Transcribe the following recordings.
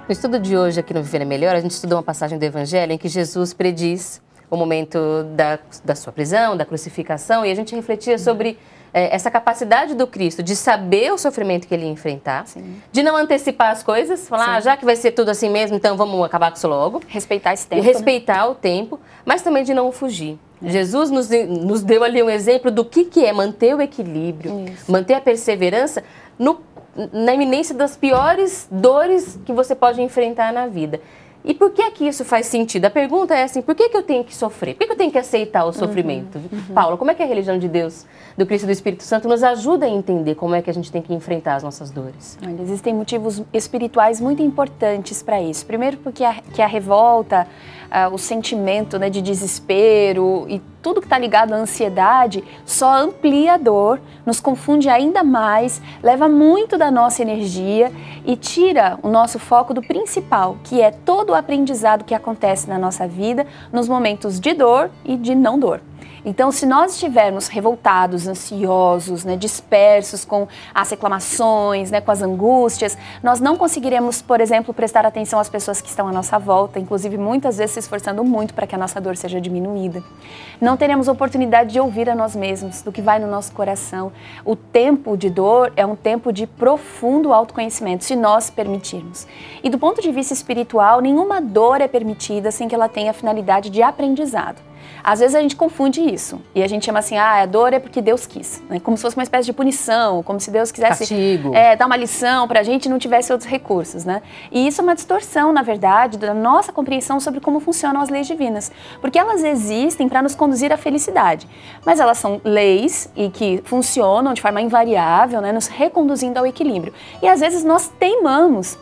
No estudo de hoje aqui no Viver é Melhor, a gente estudou uma passagem do Evangelho em que Jesus prediz o momento da sua prisão, da crucificação, e a gente refletia sobre essa capacidade do Cristo de saber o sofrimento que ele ia enfrentar, Sim. de não antecipar as coisas, falar, já que vai ser tudo assim mesmo, então vamos acabar com isso logo. Respeitar esse tempo. Respeitar o tempo, mas também de não fugir. Jesus nos deu ali um exemplo do que é manter o equilíbrio, manter a perseverança na iminência das piores dores que você pode enfrentar na vida. E por que que isso faz sentido? A pergunta é assim, por que eu tenho que sofrer? Por que eu tenho que aceitar o sofrimento? Paulo, como é que a religião de Deus, do Cristo e do Espírito Santo nos ajuda a entender como é que a gente tem que enfrentar as nossas dores? Olha, existem motivos espirituais muito importantes para isso. Primeiro porque a revolta, o sentimento, né, de desespero e tudo que está ligado à ansiedade só amplia a dor, nos confunde ainda mais, leva muito da nossa energia e tira o nosso foco do principal, que é todo o aprendizado que acontece na nossa vida nos momentos de dor e de não dor. Então, se nós estivermos revoltados, ansiosos, né, dispersos com as reclamações, né, com as angústias, nós não conseguiremos, por exemplo, prestar atenção às pessoas que estão à nossa volta, inclusive muitas vezes se esforçando muito para que a nossa dor seja diminuída. Não teremos oportunidade de ouvir a nós mesmos, do que vai no nosso coração. O tempo de dor é um tempo de profundo autoconhecimento, se nós permitirmos. E do ponto de vista espiritual, nenhuma dor é permitida sem que ela tenha a finalidade de aprendizado. Às vezes a gente confunde isso e a gente chama assim, a dor é porque Deus quis, né? Como se fosse uma espécie de punição, como se Deus quisesse castigo. Dar uma lição para a gente e não tivesse outros recursos, né? E isso é uma distorção, na verdade, da nossa compreensão sobre como funcionam as leis divinas, porque elas existem para nos conduzir à felicidade, mas elas são leis e que funcionam de forma invariável, né? Nos reconduzindo ao equilíbrio. E às vezes nós teimamos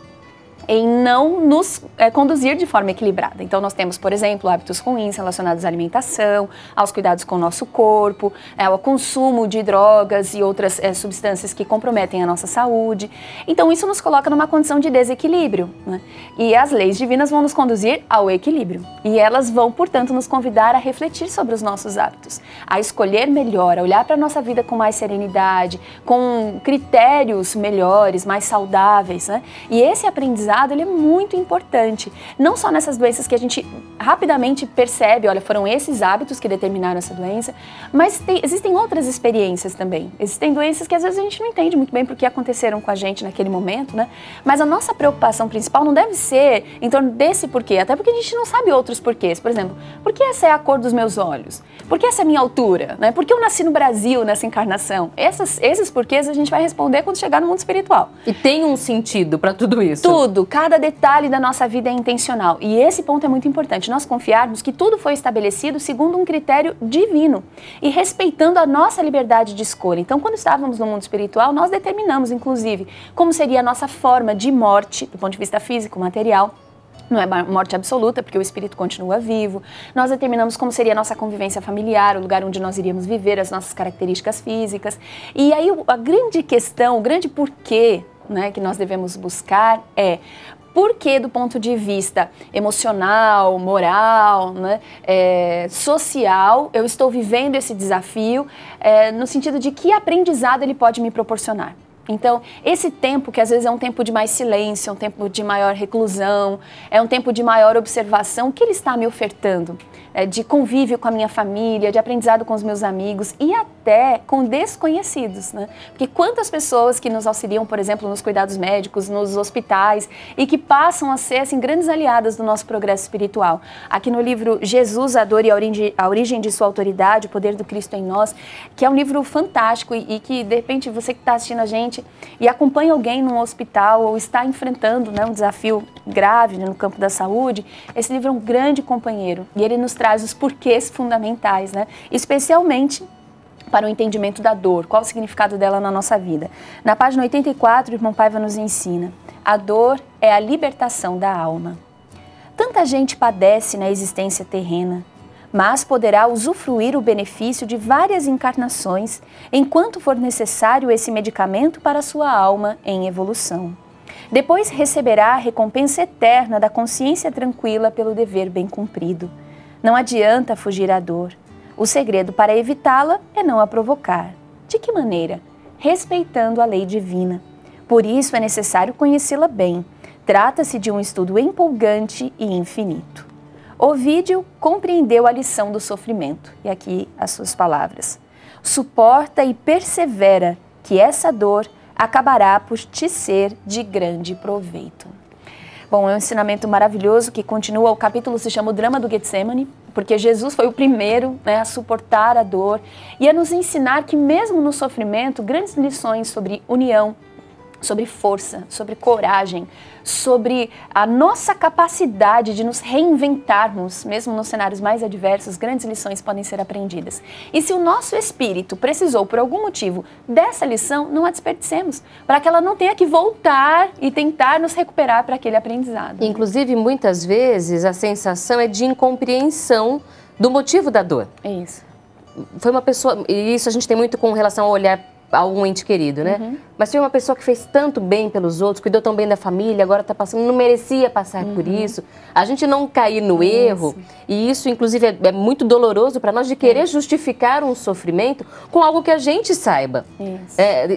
em não nos conduzir de forma equilibrada. Então nós temos, por exemplo, hábitos ruins relacionados à alimentação, aos cuidados com o nosso corpo, ao consumo de drogas e outras substâncias que comprometem a nossa saúde. Então isso nos coloca numa condição de desequilíbrio, né? E as leis divinas vão nos conduzir ao equilíbrio. E elas vão, portanto, nos convidar a refletir sobre os nossos hábitos, a escolher melhor, a olhar para a nossa vida com mais serenidade, com critérios melhores, mais saudáveis, né? E esse aprendizado ele é muito importante, não só nessas doenças que a gente rapidamente percebe, olha, foram esses hábitos que determinaram essa doença, mas existem outras experiências também. Existem doenças que às vezes a gente não entende muito bem por que aconteceram com a gente naquele momento, né? Mas a nossa preocupação principal não deve ser em torno desse porquê, até porque a gente não sabe outros porquês. Por exemplo, por que essa é a cor dos meus olhos? Por que essa é a minha altura? Né? Por que eu nasci no Brasil nessa encarnação? Esses porquês a gente vai responder quando chegar no mundo espiritual. E tem um sentido para tudo isso? Tudo. Cada detalhe da nossa vida é intencional e esse ponto é muito importante, nós confiarmos que tudo foi estabelecido segundo um critério divino e respeitando a nossa liberdade de escolha. Então, quando estávamos no mundo espiritual, nós determinamos, inclusive, como seria a nossa forma de morte, do ponto de vista físico, material. Não é morte absoluta, porque o espírito continua vivo. Nós determinamos como seria a nossa convivência familiar, o lugar onde nós iríamos viver, as nossas características físicas. E aí a grande questão, o grande porquê, né, que nós devemos buscar é porque do ponto de vista emocional, moral, né, social, eu estou vivendo esse desafio no sentido de que aprendizado ele pode me proporcionar. Então, esse tempo que às vezes é um tempo de mais silêncio, é um tempo de maior reclusão, é um tempo de maior observação, o que ele está me ofertando? De convívio com a minha família, de aprendizado com os meus amigos e até com desconhecidos, né? Porque quantas pessoas que nos auxiliam, por exemplo, nos cuidados médicos, nos hospitais e que passam a ser, assim, grandes aliadas do nosso progresso espiritual. Aqui no livro Jesus, a Dor e a Origem de Sua Autoridade, o Poder do Cristo em Nós, que é um livro fantástico e que, de repente, você que está assistindo a gente e acompanha alguém num hospital ou está enfrentando, né, um desafio grave, né, no campo da saúde, esse livro é um grande companheiro e ele nos traz os porquês fundamentais, né? Especialmente para o entendimento da dor, qual o significado dela na nossa vida. Na página 84, o irmão Paiva nos ensina: a dor é a libertação da alma. Tanta gente padece na existência terrena, mas poderá usufruir o benefício de várias encarnações enquanto for necessário esse medicamento para a sua alma em evolução. Depois receberá a recompensa eterna da consciência tranquila pelo dever bem cumprido. Não adianta fugir à dor. O segredo para evitá-la é não a provocar. De que maneira? Respeitando a lei divina. Por isso é necessário conhecê-la bem, Trata-se de um estudo empolgante e infinito. Ovídio compreendeu a lição do sofrimento. E aqui as suas palavras. Suporta e persevera, que essa dor acabará por te ser de grande proveito. Bom, é um ensinamento maravilhoso que continua. O capítulo se chama O Drama do Getsemane, porque Jesus foi o primeiro, né, a suportar a dor e a nos ensinar que mesmo no sofrimento, grandes lições sobre união, sobre força, sobre coragem, sobre a nossa capacidade de nos reinventarmos, mesmo nos cenários mais adversos, grandes lições podem ser aprendidas. E se o nosso espírito precisou, por algum motivo, dessa lição, não a desperdicemos, para que ela não tenha que voltar e tentar nos recuperar para aquele aprendizado. Inclusive, muitas vezes, a sensação é de incompreensão do motivo da dor. É isso. Foi uma pessoa, e isso a gente tem muito com relação ao olhar a algum ente querido, né? Uhum. Mas foi uma pessoa que fez tanto bem pelos outros, cuidou tão bem da família, agora está passando, não merecia passar por isso. A gente não cair no erro, e isso, inclusive, é muito doloroso para nós de querer justificar um sofrimento com algo que a gente saiba.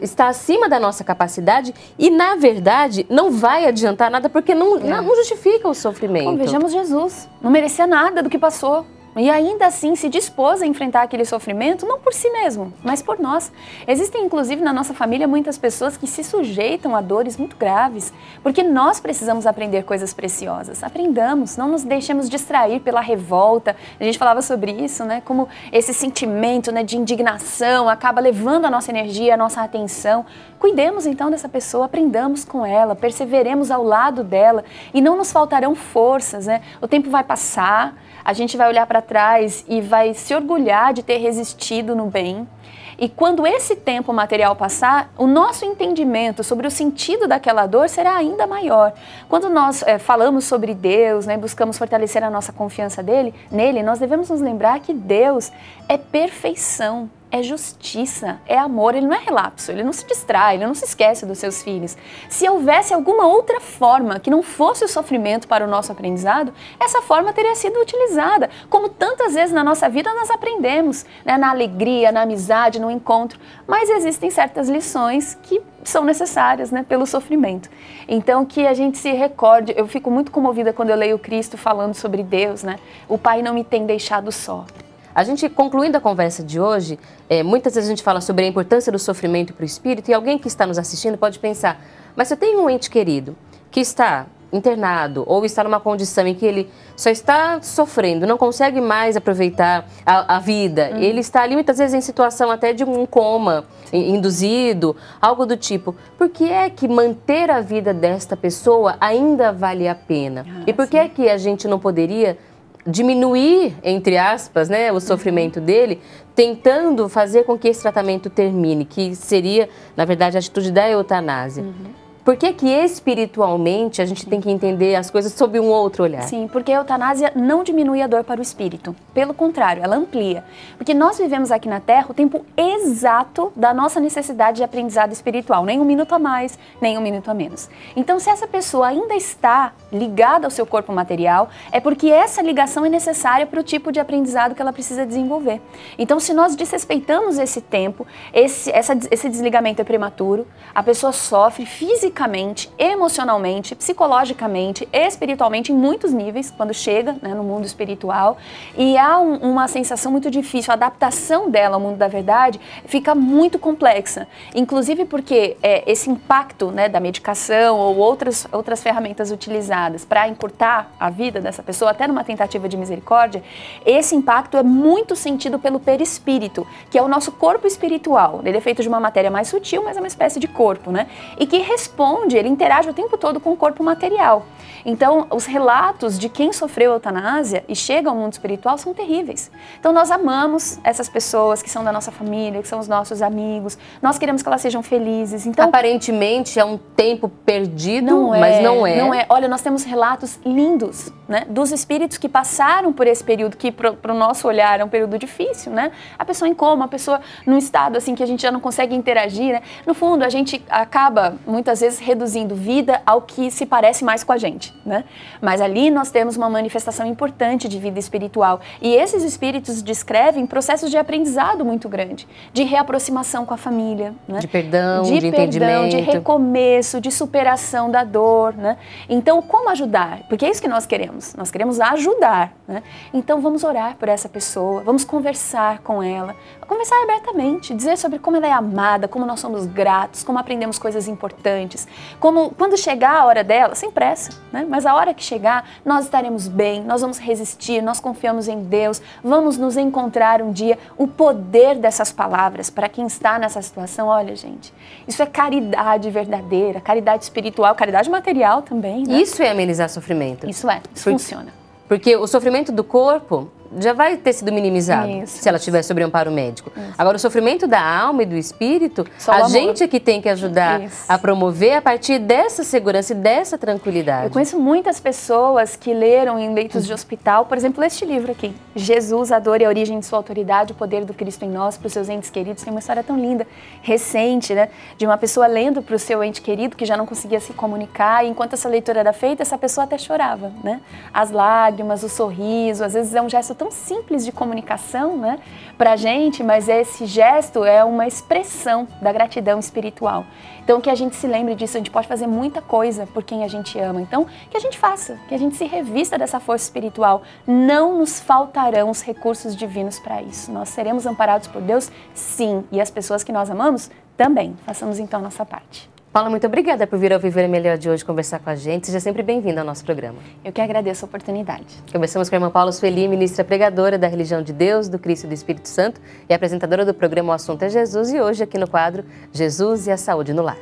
Está acima da nossa capacidade e, na verdade, não vai adiantar nada porque não justifica o sofrimento. Bom, vejamos Jesus, não merecia nada do que passou. E ainda assim se dispôs a enfrentar aquele sofrimento, não por si mesmo, mas por nós. Existem, inclusive, na nossa família, muitas pessoas que se sujeitam a dores muito graves, porque nós precisamos aprender coisas preciosas. Aprendamos, não nos deixemos distrair pela revolta. A gente falava sobre isso, né? Como esse sentimento, né, de indignação acaba levando a nossa energia, a nossa atenção. Cuidemos, então, dessa pessoa, aprendamos com ela, perseveremos ao lado dela e não nos faltarão forças, né? O tempo vai passar, a gente vai olhar para trás e vai se orgulhar de ter resistido no bem. E quando esse tempo material passar, o nosso entendimento sobre o sentido daquela dor será ainda maior. Quando nós falamos sobre Deus, né, buscamos fortalecer a nossa confiança nele, nós devemos nos lembrar que Deus é perfeição. É justiça, é amor, ele não é relapso, ele não se distrai, ele não se esquece dos seus filhos. Se houvesse alguma outra forma que não fosse o sofrimento para o nosso aprendizado, essa forma teria sido utilizada, como tantas vezes na nossa vida nós aprendemos, né, na alegria, na amizade, no encontro, mas existem certas lições que são necessárias, né, pelo sofrimento. Então que a gente se recorde, eu fico muito comovida quando eu leio Cristo falando sobre Deus, né? O Pai não me tem deixado só. A gente, concluindo a conversa de hoje, muitas vezes a gente fala sobre a importância do sofrimento para o espírito e alguém que está nos assistindo pode pensar, mas se eu tenho um ente querido que está internado ou está numa condição em que ele só está sofrendo, não consegue mais aproveitar a vida, ele está ali muitas vezes em situação até de um coma induzido, algo do tipo, por que é que manter a vida desta pessoa ainda vale a pena? E por que é que a gente não poderia diminuir, entre aspas, né, o sofrimento dele, tentando fazer com que esse tratamento termine, que seria, na verdade, a atitude da eutanásia. Por que que espiritualmente a gente tem que entender as coisas sob um outro olhar? Sim, porque a eutanásia não diminui a dor para o espírito. Pelo contrário, ela amplia. Porque nós vivemos aqui na Terra o tempo exato da nossa necessidade de aprendizado espiritual. Nem um minuto a mais, nem um minuto a menos. Então, se essa pessoa ainda está ligada ao seu corpo material, é porque essa ligação é necessária para o tipo de aprendizado que ela precisa desenvolver. Então, se nós desrespeitamos esse tempo, esse desligamento é prematuro, a pessoa sofre fisicamente, emocionalmente, psicologicamente, espiritualmente, em muitos níveis, quando chega, né, no mundo espiritual, e há uma sensação muito difícil, a adaptação dela ao mundo da verdade fica muito complexa, inclusive porque esse impacto, né, da medicação ou outras ferramentas utilizadas para encurtar a vida dessa pessoa, até numa tentativa de misericórdia, esse impacto é muito sentido pelo perispírito, que é o nosso corpo espiritual. Ele é feito de uma matéria mais sutil, mas é uma espécie de corpo, né? E que ele interage o tempo todo com o corpo material. Então, os relatos de quem sofreu eutanásia e chega ao mundo espiritual são terríveis. Então, nós amamos essas pessoas que são da nossa família, que são os nossos amigos, nós queremos que elas sejam felizes. Então, aparentemente é um tempo perdido, mas não é. Não é. Olha, nós temos relatos lindos, né, dos espíritos que passaram por esse período que, para o nosso olhar, é um período difícil, né? A pessoa em coma, a pessoa num estado assim que a gente já não consegue interagir, né? No fundo, a gente acaba, muitas vezes, vezes reduzindo vida ao que se parece mais com a gente, né? Mas ali nós temos uma manifestação importante de vida espiritual. E esses espíritos descrevem processos de aprendizado muito grande, de reaproximação com a família, né? De perdão, de entendimento. De recomeço, de superação da dor, né? Então, como ajudar? Porque é isso que nós queremos. Nós queremos ajudar, né? Então, vamos orar por essa pessoa, vamos conversar com ela, conversar abertamente, dizer sobre como ela é amada, como nós somos gratos, como aprendemos coisas importantes, como quando chegar a hora dela, sem pressa, né? Mas a hora que chegar, nós estaremos bem, nós vamos resistir, nós confiamos em Deus, vamos nos encontrar um dia. O poder dessas palavras para quem está nessa situação, olha, gente, isso é caridade verdadeira, caridade espiritual, caridade material também, né? Isso é amenizar sofrimento. Isso funciona. Porque o sofrimento do corpo já vai ter sido minimizado se ela tiver sob amparo médico. Agora, o sofrimento da alma e do espírito, a gente é que tem que ajudar a promover a partir dessa segurança e dessa tranquilidade. Eu conheço muitas pessoas que leram em leitos de hospital, por exemplo, este livro aqui, Jesus, a dor e a origem de sua autoridade, o poder do Cristo em nós, para os seus entes queridos. Tem uma história tão linda, recente, né, de uma pessoa lendo para o seu ente querido que já não conseguia se comunicar, e enquanto essa leitura era feita, essa pessoa até chorava, né? As lágrimas, o sorriso, às vezes é um gesto tão simples de comunicação, né, pra gente, mas esse gesto é uma expressão da gratidão espiritual. Então, que a gente se lembre disso, a gente pode fazer muita coisa por quem a gente ama. Então, que a gente faça, que a gente se revista dessa força espiritual. Não nos faltarão os recursos divinos para isso. Nós seremos amparados por Deus, sim, e as pessoas que nós amamos também. Façamos então a nossa parte. Paula, muito obrigada por vir ao Viver Melhor de hoje conversar com a gente. Seja sempre bem-vinda ao nosso programa. Eu que agradeço a oportunidade. Conversamos com a irmã Paula Sueli, ministra pregadora da religião de Deus, do Cristo e do Espírito Santo e apresentadora do programa O Assunto é Jesus, e hoje aqui no quadro Jesus e a Saúde no Lar.